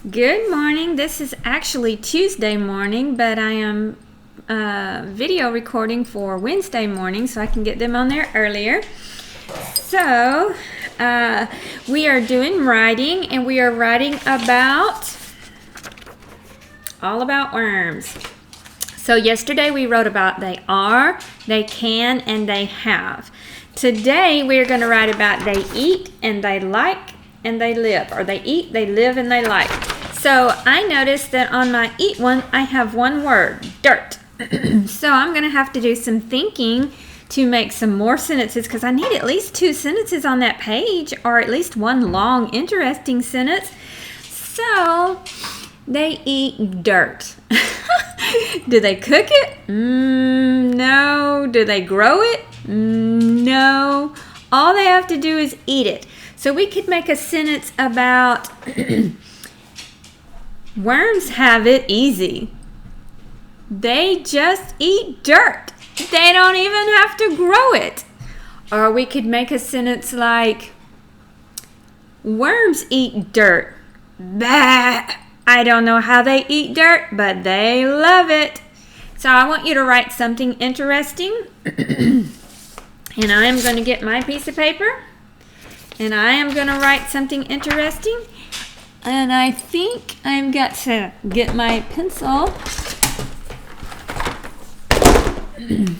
Good morning. This is actually Tuesday morning, but I am video recording for Wednesday morning so I can get them on there earlier. So we are doing writing, and we are writing all about worms. So yesterday we wrote about they are, they can, and they have. Today we are going to write about they eat and they like and they live, or they eat, they live, and they like. So I noticed that on my eat one, I have one word, dirt. So I'm going to have to do some thinking to make some more sentences, because I need at least 2 sentences on that page, or at least one long, interesting sentence. So they eat dirt. Do they cook it? No. Do they grow it? No. All they have to do is eat it. So we could make a sentence about worms have it easy. They just eat dirt. They don't even have to grow it. Or we could make a sentence like, worms eat dirt. Bah! I don't know how they eat dirt, but they love it. So I want you to write something interesting. And I am going to get my piece of paper. And I am going to write something interesting. And I think I've got to get my pencil.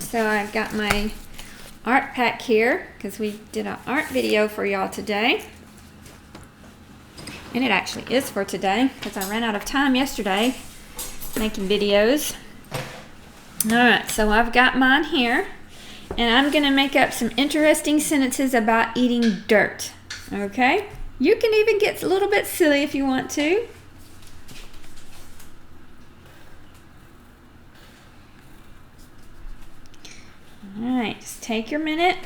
So I've got my art pack here, because we did an art video for y'all today. And it actually is for today, because I ran out of time yesterday making videos. Alright, so I've got mine here. And I'm going to make up some interesting sentences about eating dirt. Okay? You can even get a little bit silly if you want to. Alright, just take your minute.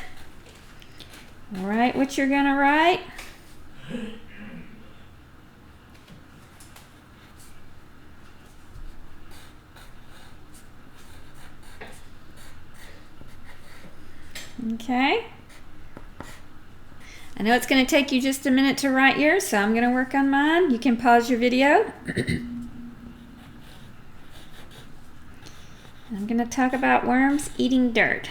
Write what you're going to write. Okay. I know it's going to take you just a minute to write yours, so I'm going to work on mine. You can pause your video. I'm going to talk about worms eating dirt.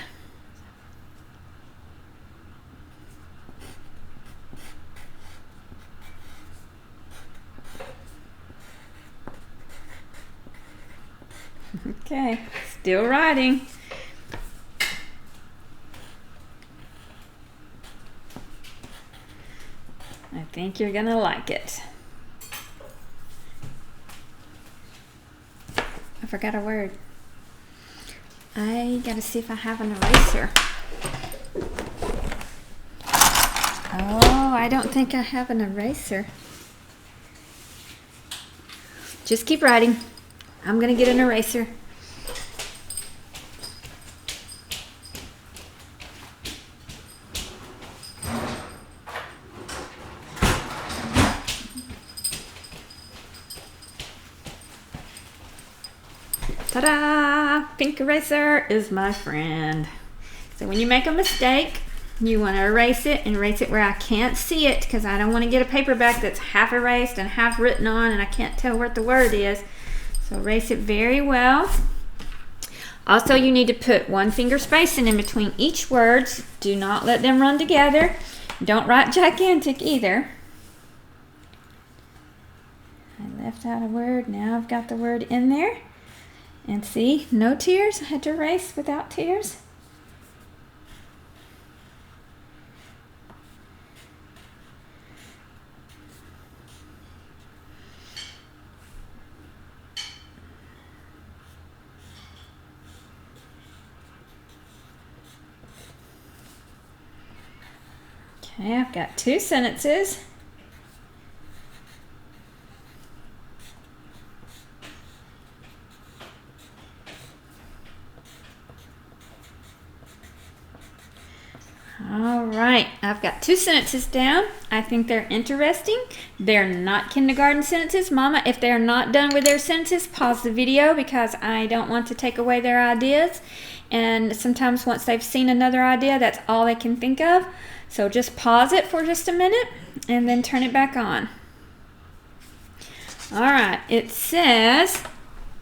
Okay, still writing. I think you're gonna like it. I forgot a word. I gotta see if I have an eraser. Oh, I don't think I have an eraser. Just keep writing. I'm gonna get an eraser. Ta-da! Pink eraser is my friend. So when you make a mistake, you want to erase it, and erase it where I can't see it, because I don't want to get a paperback that's half erased and half written on and I can't tell what the word is. So erase it very well. Also, you need to put 1 finger spacing in between each word. Do not let them run together. Don't write gigantic either. I left out a word. Now I've got the word in there. And see, no tears. I had to erase without tears. Okay, I've got 2 sentences. All right, I've got 2 sentences down. I think they're interesting. They're not kindergarten sentences. Mama, if they're not done with their sentences, pause the video, because I don't want to take away their ideas. And sometimes once they've seen another idea, that's all they can think of. So just pause it for just a minute and then turn it back on. All right, it says,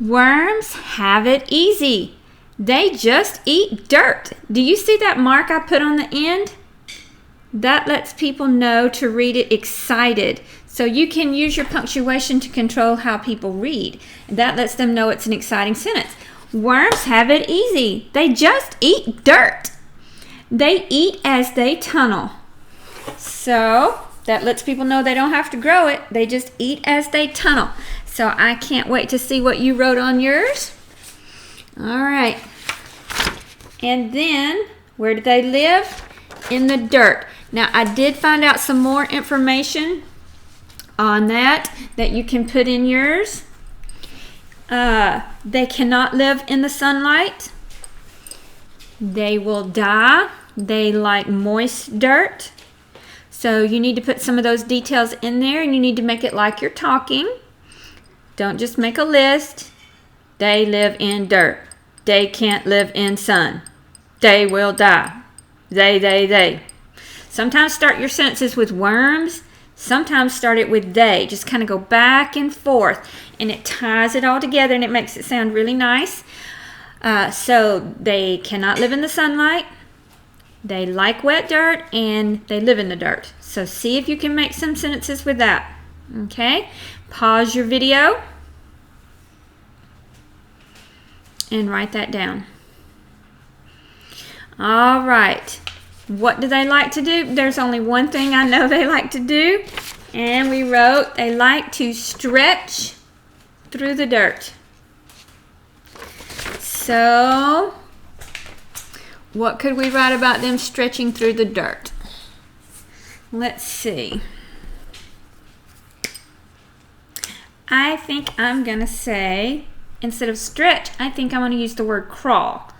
worms have it easy. They just eat dirt. Do you see that mark I put on the end? That lets people know to read it excited. So you can use your punctuation to control how people read. That lets them know it's an exciting sentence. Worms have it easy. They just eat dirt. They eat as they tunnel. So that lets people know they don't have to grow it. They just eat as they tunnel. So I can't wait to see what you wrote on yours. All right. And then, where do they live? In the dirt. Now, I did find out some more information on that you can put in yours. They cannot live in the sunlight. They will die. They like moist dirt. So you need to put some of those details in there, and you need to make it like you're talking. Don't just make a list. They live in dirt. They can't live in sun. They will die. They. Sometimes start your sentences with worms. Sometimes start it with they. Just kind of go back and forth, and it ties it all together, and it makes it sound really nice. So they cannot live in the sunlight. They like wet dirt, and they live in the dirt. So see if you can make some sentences with that. Okay? Pause your video and write that down. All right. What do they like to do? There's only one thing I know they like to do. And we wrote, they like to stretch through the dirt. So, what could we write about them stretching through the dirt? Let's see. I think I'm going to say, instead of stretch, I think I'm going to use the word crawl.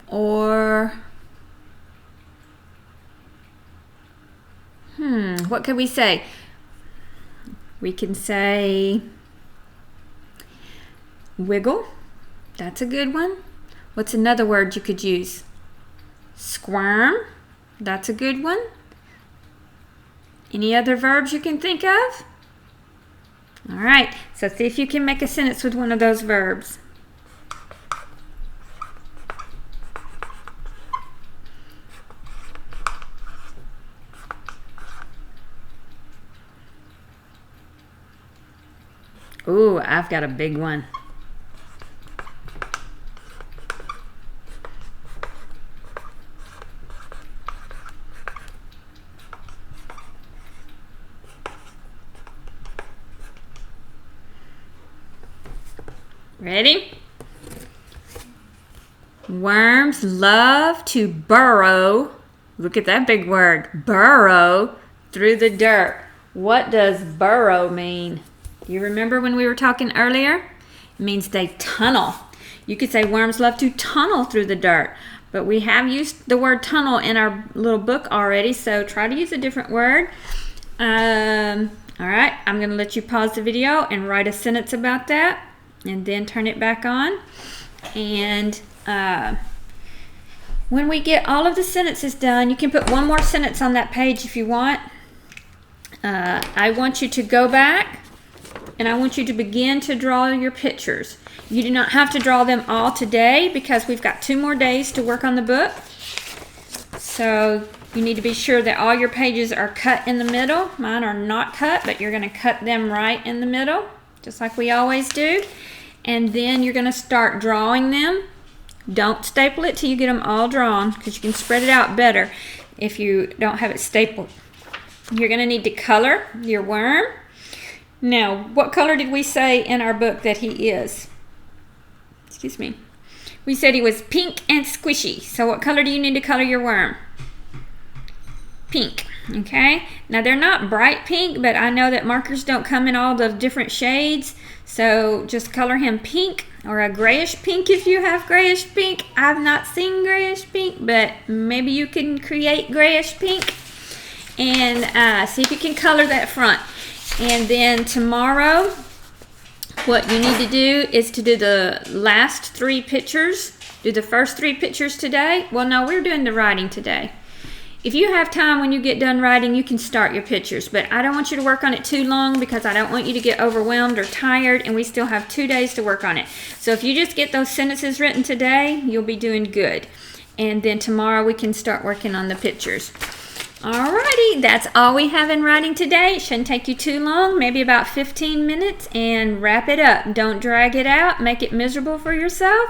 Or, what could we say? We can say wiggle. That's a good one. What's another word you could use? Squirm. That's a good one. Any other verbs you can think of? All right, so see if you can make a sentence with one of those verbs. Ooh, I've got a big one. Ready? Worms love to burrow. Look at that big word. Burrow through the dirt. What does burrow mean? You remember when we were talking earlier? It means they tunnel. You could say worms love to tunnel through the dirt. But we have used the word tunnel in our little book already, so try to use a different word. All right, I'm going to let you pause the video and write a sentence about that, and then turn it back on. And when we get all of the sentences done, you can put one more sentence on that page if you want. I want you to go back, and I want you to begin to draw your pictures. You do not have to draw them all today because we've got 2 more days to work on the book. So you need to be sure that all your pages are cut in the middle. Mine are not cut, but you're going to cut them right in the middle, just like we always do. And then you're going to start drawing them. Don't staple it till you get them all drawn, because you can spread it out better if you don't have it stapled. You're going to need to color your worm. Now, what color did we say in our book that he is? Excuse me. We said he was pink and squishy. So what color do you need to color your worm? Pink. Okay? Now, they're not bright pink, but I know that markers don't come in all the different shades. So just color him pink, or a grayish pink if you have grayish pink. I've not seen grayish pink, but maybe you can create grayish pink. And see if you can color that front. And then tomorrow, what you need to do is to do the last 3 pictures. Do the first 3 pictures today. Well, no, we're doing the writing today. If you have time when you get done writing, you can start your pictures, but I don't want you to work on it too long because I don't want you to get overwhelmed or tired, and we still have 2 days to work on it. So if you just get those sentences written today, you'll be doing good. And then tomorrow we can start working on the pictures. Alrighty, that's all we have in writing today. It shouldn't take you too long, maybe about 15 minutes, and wrap it up. Don't drag it out, make it miserable for yourself.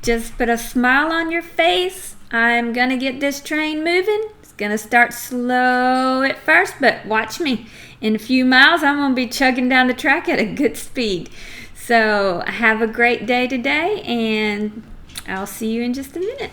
Just put a smile on your face. I'm gonna get this train moving. It's gonna start slow at first, but watch me. In a few miles, I'm gonna be chugging down the track at a good speed. So have a great day today, and I'll see you in just a minute.